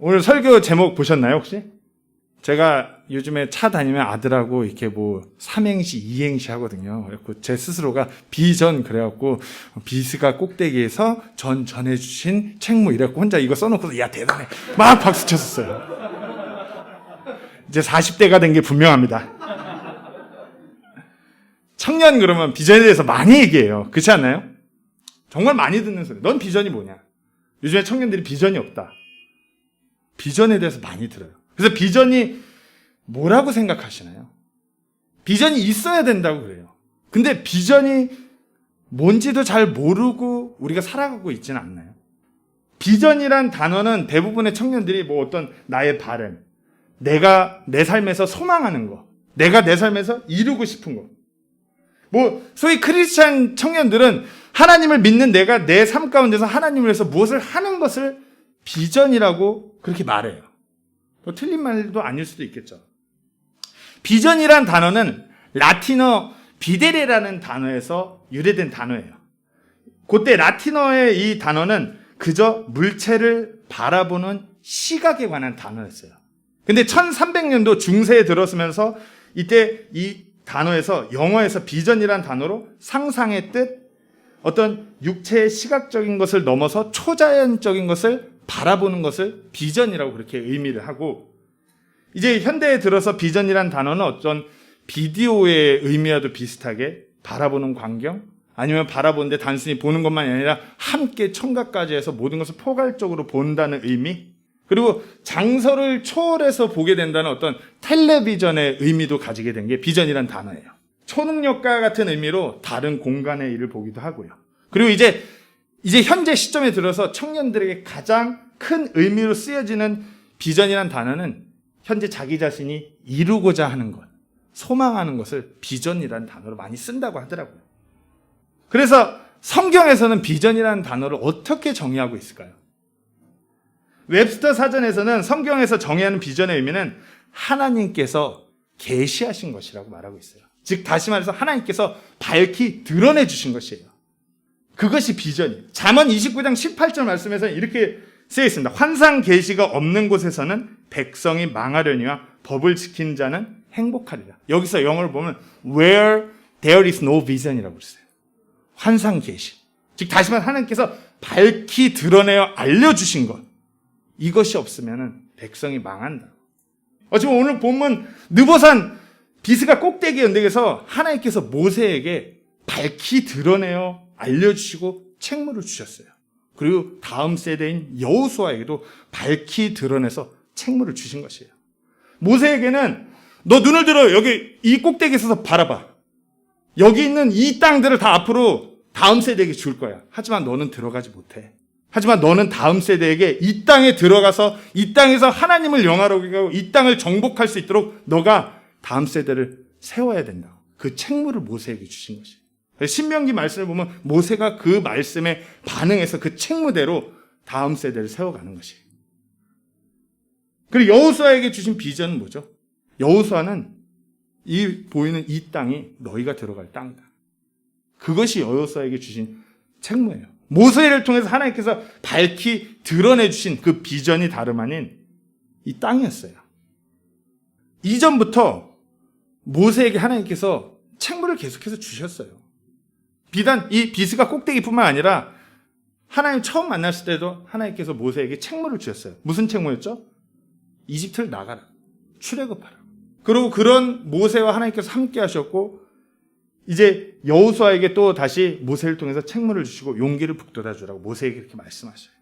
오늘 설교 제목 보셨나요, 혹시? 제가 요즘에 차 다니면 아들하고 이렇게 뭐 삼행시, 이행시 하거든요. 그래갖고 제 스스로가 비전 그래갖고 비스가 꼭대기에서 전해주신 책무 이래갖고 혼자 이거 써놓고서 야 대단해 막 박수 쳤었어요. 이제 40대가 된 게 분명합니다. 청년 그러면 비전에 대해서 많이 얘기해요. 그렇지 않나요? 정말 많이 듣는 소리. 넌 비전이 뭐냐? 요즘에 청년들이 비전이 없다. 비전에 대해서 많이 들어요. 그래서 비전이 뭐라고 생각하시나요? 비전이 있어야 된다고 그래요. 근데 비전이 뭔지도 잘 모르고 우리가 살아가고 있지는 않나요? 비전이란 단어는 대부분의 청년들이 뭐 어떤 나의 바람, 내가 내 삶에서 소망하는 거, 내가 내 삶에서 이루고 싶은 거. 뭐 소위 크리스찬 청년들은 하나님을 믿는 내가 내 삶 가운데서 하나님을 위해서 무엇을 하는 것을 비전이라고 그렇게 말해요. 또 틀린 말도 아닐 수도 있겠죠. 비전이란 단어는 라틴어 비데레라는 단어에서 유래된 단어예요. 그때 라틴어의 이 단어는 그저 물체를 바라보는 시각에 관한 단어였어요. 근데 1300년도 중세에 들어서면서 이때 이 단어에서 영어에서 비전이란 단어로 상상의 뜻, 어떤 육체의 시각적인 것을 넘어서 초자연적인 것을 바라보는 것을 비전이라고 그렇게 의미를 하고, 이제 현대에 들어서 비전이란 단어는 어떤 비디오의 의미와도 비슷하게 바라보는 광경, 아니면 바라보는데 단순히 보는 것만이 아니라 함께 청각까지 해서 모든 것을 포괄적으로 본다는 의미, 그리고 장소를 초월해서 보게 된다는 어떤 텔레비전의 의미도 가지게 된 게 비전이란 단어예요. 초능력과 같은 의미로 다른 공간의 일을 보기도 하고요. 그리고 이제 현재 시점에 들어서 청년들에게 가장 큰 의미로 쓰여지는 비전이란 단어는 현재 자기 자신이 이루고자 하는 것, 소망하는 것을 비전이라는 단어로 많이 쓴다고 하더라고요. 그래서 성경에서는 비전이라는 단어를 어떻게 정의하고 있을까요? 웹스터 사전에서는 성경에서 정의하는 비전의 의미는 하나님께서 계시하신 것이라고 말하고 있어요. 즉 다시 말해서 하나님께서 밝히 드러내 주신 것이에요. 그것이 비전이에요. 잠언 29장 18절 말씀에서는 이렇게 쓰여 있습니다. 환상 계시가 없는 곳에서는 백성이 망하려니와 법을 지킨 자는 행복하리라. 여기서 영어를 보면 where there is no vision이라고 했어요. 환상 계시. 즉 다시 말해서 하나님께서 밝히 드러내어 알려주신 것, 이것이 없으면 백성이 망한다. 지금 오늘 본문 느보산 비스가 꼭대기 언덕에서 하나님께서 모세에게 밝히 드러내어 알려주시고 책무를 주셨어요. 그리고 다음 세대인 여호수아에게도 밝히 드러내서 책무를 주신 것이에요. 모세에게는 너 눈을 들어 여기 이 꼭대기에 서서 바라봐. 여기 있는 이 땅들을 다 앞으로 다음 세대에게 줄 거야. 하지만 너는 들어가지 못해. 하지만 너는 다음 세대에게 이 땅에 들어가서 이 땅에서 하나님을 영화롭게 하고 이 땅을 정복할 수 있도록 너가 다음 세대를 세워야 된다. 그 책무를 모세에게 주신 것이에요. 신명기 말씀을 보면 모세가 그 말씀에 반응해서 그 책무대로 다음 세대를 세워가는 것이에요. 그리고 여호수아에게 주신 비전은 뭐죠? 여호수아는 이 보이는 이 땅이 너희가 들어갈 땅이다. 그것이 여호수아에게 주신 책무예요. 모세를 통해서 하나님께서 밝히 드러내 주신 그 비전이 다름 아닌 이 땅이었어요. 이전부터 모세에게 하나님께서 책무를 계속해서 주셨어요. 비단 이 비스가 꼭대기뿐만 아니라 하나님 처음 만났을 때도 하나님께서 모세에게 책무를 주셨어요. 무슨 책무였죠? 이집트를 나가라. 출애굽하라. 그리고 그런 모세와 하나님께서 함께 하셨고, 이제 여호수아에게 또 다시 모세를 통해서 책무를 주시고 용기를 북돋아 주라고 모세에게 이렇게 말씀하셔요.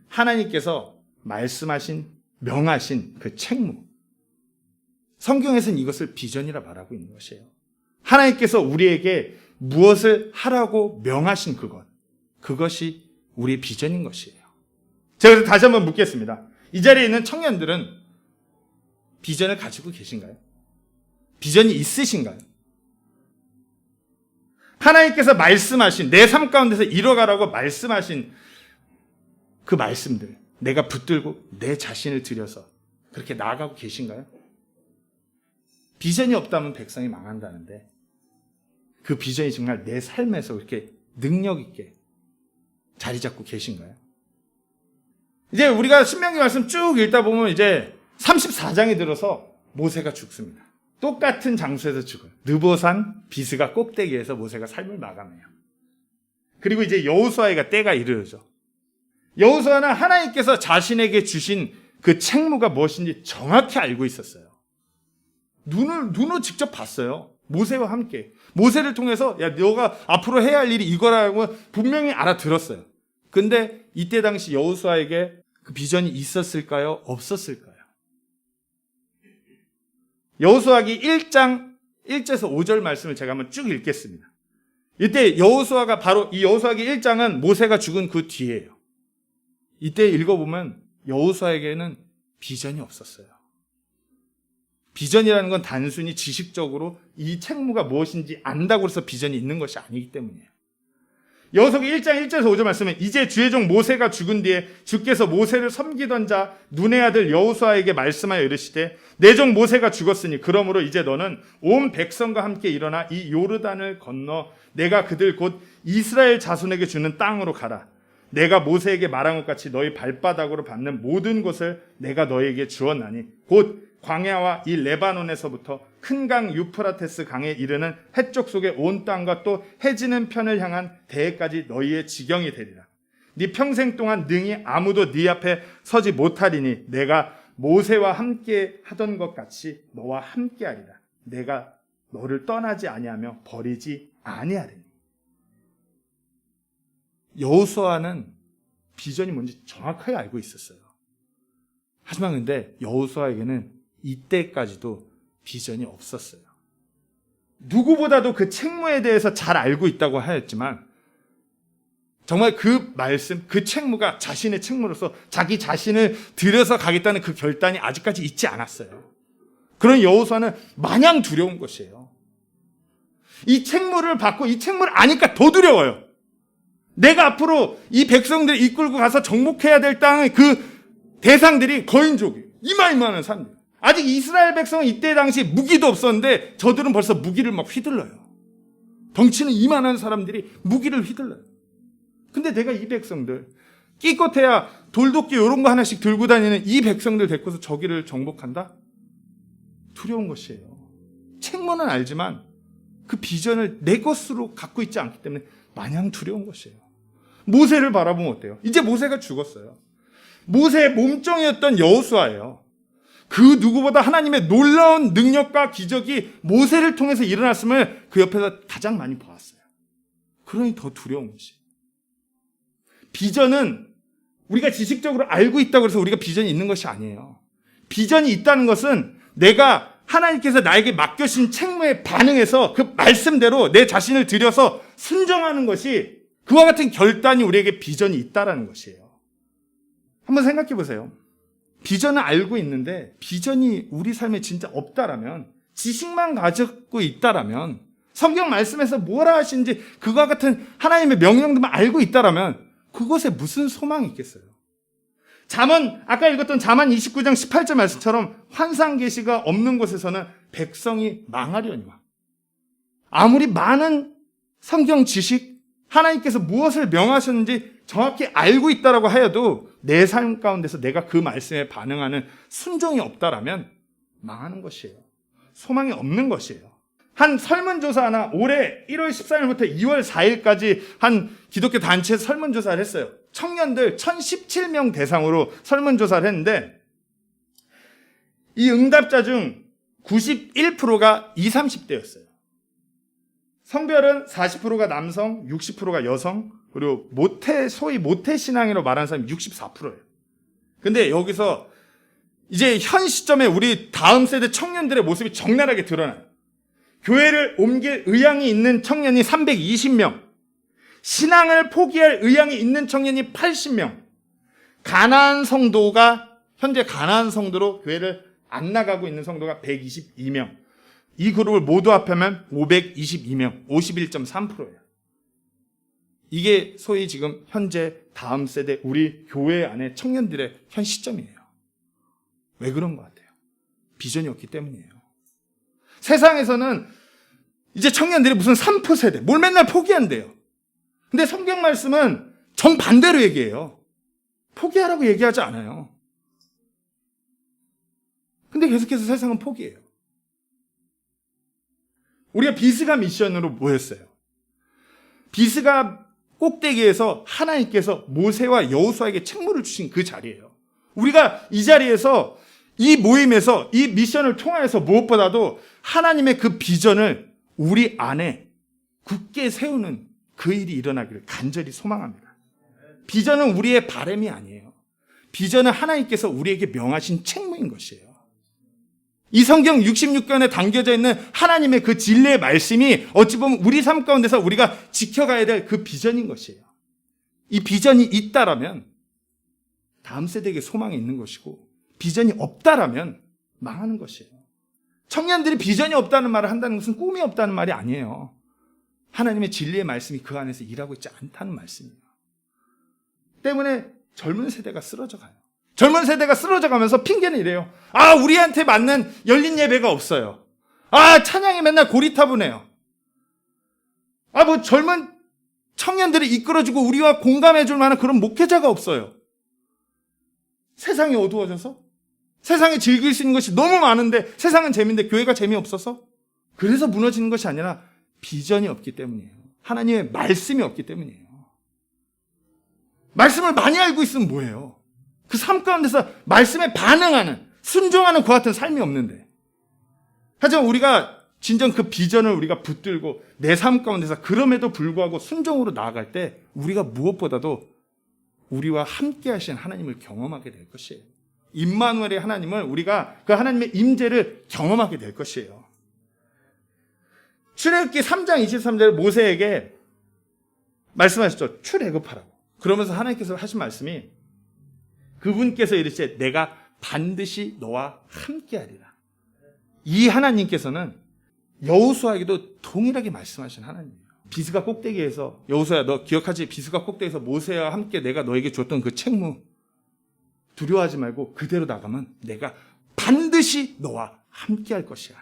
하나님께서 말씀하신, 명하신 그 책무. 성경에서는 이것을 비전이라 말하고 있는 것이에요. 하나님께서 우리에게 무엇을 하라고 명하신 그것. 그것이 우리의 비전인 것이에요. 제가 그래서 다시 한번 묻겠습니다. 이 자리에 있는 청년들은 비전을 가지고 계신가요? 비전이 있으신가요? 하나님께서 말씀하신, 내 삶 가운데서 이뤄가라고 말씀하신 그 말씀들, 내가 붙들고 내 자신을 들여서 그렇게 나아가고 계신가요? 비전이 없다면 백성이 망한다는데 그 비전이 정말 내 삶에서 그렇게 능력 있게 자리 잡고 계신가요? 이제 우리가 신명기 말씀 쭉 읽다 보면 이제 34장에 들어서 모세가 죽습니다. 똑같은 장소에서 죽어요. 느보산 비스가 꼭대기에서 모세가 삶을 마감해요. 그리고 이제 여호수아의 때가 이르죠. 여호수아는 하나님께서 자신에게 주신 그 책무가 무엇인지 정확히 알고 있었어요. 눈으로 직접 봤어요. 모세와 함께. 모세를 통해서 야 너가 앞으로 해야 할 일이 이거라고 분명히 알아들었어요. 근데 이때 당시 여호수아에게 그 비전이 있었을까요? 없었을까요? 여호수아기 1장 1절에서 5절 말씀을 제가 한번 쭉 읽겠습니다. 이때 여호수아가 바로 이 여호수아기 1장은 모세가 죽은 그 뒤에요. 이때 읽어보면 여호수아에게는 비전이 없었어요. 비전이라는 건 단순히 지식적으로 이 책무가 무엇인지 안다고 해서 비전이 있는 것이 아니기 때문이에요. 여호수아기 1장 1절에서 5절 말씀은 이제 주의 종 모세가 죽은 뒤에 주께서 모세를 섬기던 자 눈의 아들 여호수아에게 말씀하여 이르시되 내 종 모세가 죽었으니 그러므로 이제 너는 온 백성과 함께 일어나 이 요르단을 건너 내가 그들 곧 이스라엘 자손에게 주는 땅으로 가라. 내가 모세에게 말한 것 같이 너희 발바닥으로 밟는 모든 곳을 내가 너희에게 주었나니 곧 광야와 이 레바논에서부터 큰 강 유프라테스 강에 이르는 해쪽 속의 온 땅과 또 해지는 편을 향한 대해까지 너희의 지경이 되리라. 네 평생 동안 능히 아무도 네 앞에 서지 못하리니 내가 모세와 함께 하던 것 같이 너와 함께 하리라. 내가 너를 떠나지 아니하며 버리지 아니하리니. 여호수아는 비전이 뭔지 정확하게 알고 있었어요. 하지만 근데 여호수아에게는 이때까지도 비전이 없었어요. 누구보다도 그 책무에 대해서 잘 알고 있다고 하였지만 정말 그 말씀, 그 책무가 자신의 책무로서 자기 자신을 들여서 가겠다는 그 결단이 아직까지 있지 않았어요. 그런 여호수아는 마냥 두려운 것이에요. 이 책무를 받고 이 책무를 아니까 더 두려워요. 내가 앞으로 이 백성들을 이끌고 가서 정복해야 될 땅의 그 대상들이 거인족이에요. 이만한 사람들. 아직 이스라엘 백성은 이때 당시 무기도 없었는데 저들은 벌써 무기를 막 휘둘러요. 덩치는 이만한 사람들이 무기를 휘둘러요. 근데 내가 이 백성들 끼껏해야 돌도끼 이런 거 하나씩 들고 다니는 이 백성들 데리고서 저기를 정복한다? 두려운 것이에요. 책무는 알지만 그 비전을 내 것으로 갖고 있지 않기 때문에 마냥 두려운 것이에요. 모세를 바라보면 어때요? 이제 모세가 죽었어요. 모세의 몸종이었던 여호수아예요. 그 누구보다 하나님의 놀라운 능력과 기적이 모세를 통해서 일어났음을 그 옆에서 가장 많이 보았어요. 그러니 더 두려운 것이에요. 비전은 우리가 지식적으로 알고 있다고 해서 우리가 비전이 있는 것이 아니에요. 비전이 있다는 것은 내가 하나님께서 나에게 맡겨주신 책무에 반응해서 그 말씀대로 내 자신을 들여서 순종하는 것이 그와 같은 결단이 우리에게 비전이 있다는 것이에요. 한번 생각해 보세요. 비전을 알고 있는데 비전이 우리 삶에 진짜 없다라면, 지식만 가지고 있다라면, 성경 말씀에서 뭐라 하시는지 그와 같은 하나님의 명령들만 알고 있다라면 그것에 무슨 소망이 있겠어요? 잠언, 아까 읽었던 잠언 29장 18절 말씀처럼 환상 계시가 없는 곳에서는 백성이 망하려니와. 아무리 많은 성경 지식, 하나님께서 무엇을 명하셨는지 정확히 알고 있다라고 하여도 내 삶 가운데서 내가 그 말씀에 반응하는 순종이 없다라면 망하는 것이에요. 소망이 없는 것이에요. 한 설문조사나 올해 1월 14일부터 2월 4일까지 한 기독교 단체에서 설문조사를 했어요. 청년들 1017명 대상으로 설문조사를 했는데 이 응답자 중 91%가 20, 30대였어요. 성별은 40%가 남성, 60%가 여성, 그리고 소위 모태신앙이라고 말하는 사람이 64%예요. 근데 여기서 이제 현 시점에 우리 다음 세대 청년들의 모습이 적나라하게 드러나요. 교회를 옮길 의향이 있는 청년이 320명, 신앙을 포기할 의향이 있는 청년이 80명, 현재 가나안 성도로 교회를 안 나가고 있는 성도가 122명, 이 그룹을 모두 합하면 522명, 51.3%예요. 이게 소위 지금 현재 다음 세대 우리 교회 안에 청년들의 현 시점이에요. 왜 그런 것 같아요? 비전이 없기 때문이에요. 세상에서는 이제 청년들이 무슨 3포 세대, 뭘 맨날 포기한대요. 근데 성경 말씀은 정반대로 얘기해요. 포기하라고 얘기하지 않아요. 근데 계속해서 세상은 포기해요. 우리가 비스가 미션으로 모였어요. 비스가 꼭대기에서 하나님께서 모세와 여호수아에게 책무를 주신 그 자리예요. 우리가 이 자리에서 이 모임에서 이 미션을 통하여서 무엇보다도 하나님의 그 비전을 우리 안에 굳게 세우는 그 일이 일어나기를 간절히 소망합니다. 비전은 우리의 바람이 아니에요. 비전은 하나님께서 우리에게 명하신 책무인 것이에요. 이 성경 66권에 담겨져 있는 하나님의 그 진리의 말씀이 어찌 보면 우리 삶 가운데서 우리가 지켜가야 될 그 비전인 것이에요. 이 비전이 있다라면 다음 세대에게 소망이 있는 것이고, 비전이 없다라면 망하는 것이에요. 청년들이 비전이 없다는 말을 한다는 것은 꿈이 없다는 말이 아니에요. 하나님의 진리의 말씀이 그 안에서 일하고 있지 않다는 말씀이에요. 때문에 젊은 세대가 쓰러져 가요. 젊은 세대가 쓰러져 가면서 핑계는 이래요. 우리한테 맞는 열린 예배가 없어요. 찬양이 맨날 고리타분해요. 젊은 청년들이 이끌어주고 우리와 공감해줄 만한 그런 목회자가 없어요. 세상이 어두워져서? 세상에 즐길 수 있는 것이 너무 많은데, 세상은 재미인데 교회가 재미없어서? 그래서 무너지는 것이 아니라 비전이 없기 때문이에요. 하나님의 말씀이 없기 때문이에요. 말씀을 많이 알고 있으면 뭐예요? 그 삶 가운데서 말씀에 반응하는, 순종하는 그와 같은 삶이 없는데. 하지만 우리가 진정 그 비전을 우리가 붙들고 내 삶 가운데서 그럼에도 불구하고 순종으로 나아갈 때 우리가 무엇보다도 우리와 함께 하신 하나님을 경험하게 될 것이에요. 임마누엘의 하나님을, 우리가 그 하나님의 임재를 경험하게 될 것이에요. 출애굽기 3장 23절에 모세에게 말씀하셨죠. 출애굽하라고. 그러면서 하나님께서 하신 말씀이, 그분께서 이르시되 내가 반드시 너와 함께하리라. 이 하나님께서는 여호수아에게도 동일하게 말씀하신 하나님이에요. 비스가 꼭대기에서, 여호수아야 너 기억하지? 비스가 꼭대기에서 모세와 함께 내가 너에게 줬던 그 책무, 두려워하지 말고 그대로 나가면 내가 반드시 너와 함께할 것이야.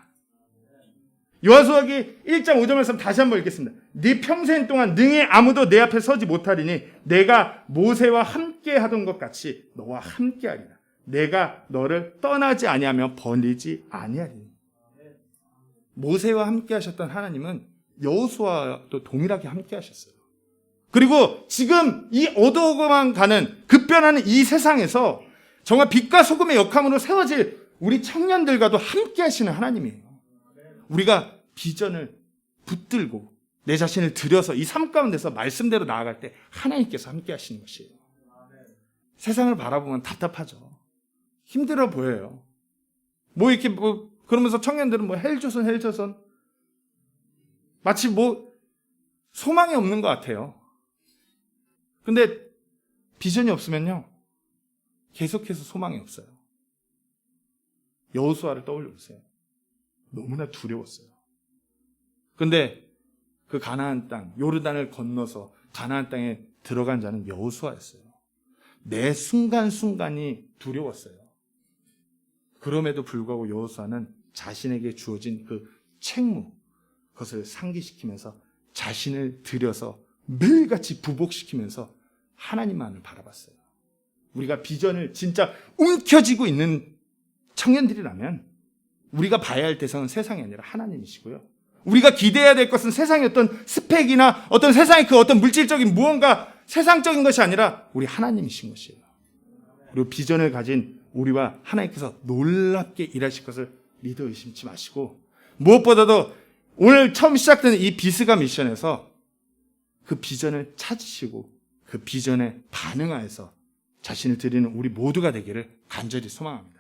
여호수아기 1장 5절 말씀 다시 한번 읽겠습니다. 네 평생 동안 능히 아무도 내 앞에 서지 못하리니 내가 모세와 함께 하던 것 같이 너와 함께 하리라. 내가 너를 떠나지 아니하며 버리지 아니하리니. 모세와 함께 하셨던 하나님은 여호수아도 동일하게 함께 하셨어요. 그리고 지금 이 어두워만 가는, 급변하는 이 세상에서 정말 빛과 소금의 역함으로 세워질 우리 청년들과도 함께 하시는 하나님이에요. 우리가 비전을 붙들고 내 자신을 들여서 이 삶 가운데서 말씀대로 나아갈 때 하나님께서 함께 하시는 것이에요. 세상을 바라보면 답답하죠. 힘들어 보여요. 이렇게 그러면서 청년들은 헬조선 마치 소망이 없는 것 같아요. 근데 비전이 없으면요, 계속해서 소망이 없어요. 여호수아를 떠올려 보세요. 너무나 두려웠어요. 근데 그 가나안 땅, 요르단을 건너서 가나안 땅에 들어간 자는 여호수아였어요. 매 순간순간이 두려웠어요. 그럼에도 불구하고 여호수아는 자신에게 주어진 그 책무, 그것을 상기시키면서 자신을 들여서 매일같이 부복시키면서 하나님만을 바라봤어요. 우리가 비전을 진짜 움켜쥐고 있는 청년들이라면 우리가 봐야 할 대상은 세상이 아니라 하나님이시고요. 우리가 기대해야 될 것은 세상의 어떤 스펙이나 어떤 세상의 그 어떤 물질적인 무언가, 세상적인 것이 아니라 우리 하나님이신 것이에요. 그리고 비전을 가진 우리와 하나님께서 놀랍게 일하실 것을 믿어 의심치 마시고, 무엇보다도 오늘 처음 시작되는 이 비스가 미션에서 그 비전을 찾으시고 그 비전에 반응하여서 자신을 드리는 우리 모두가 되기를 간절히 소망합니다.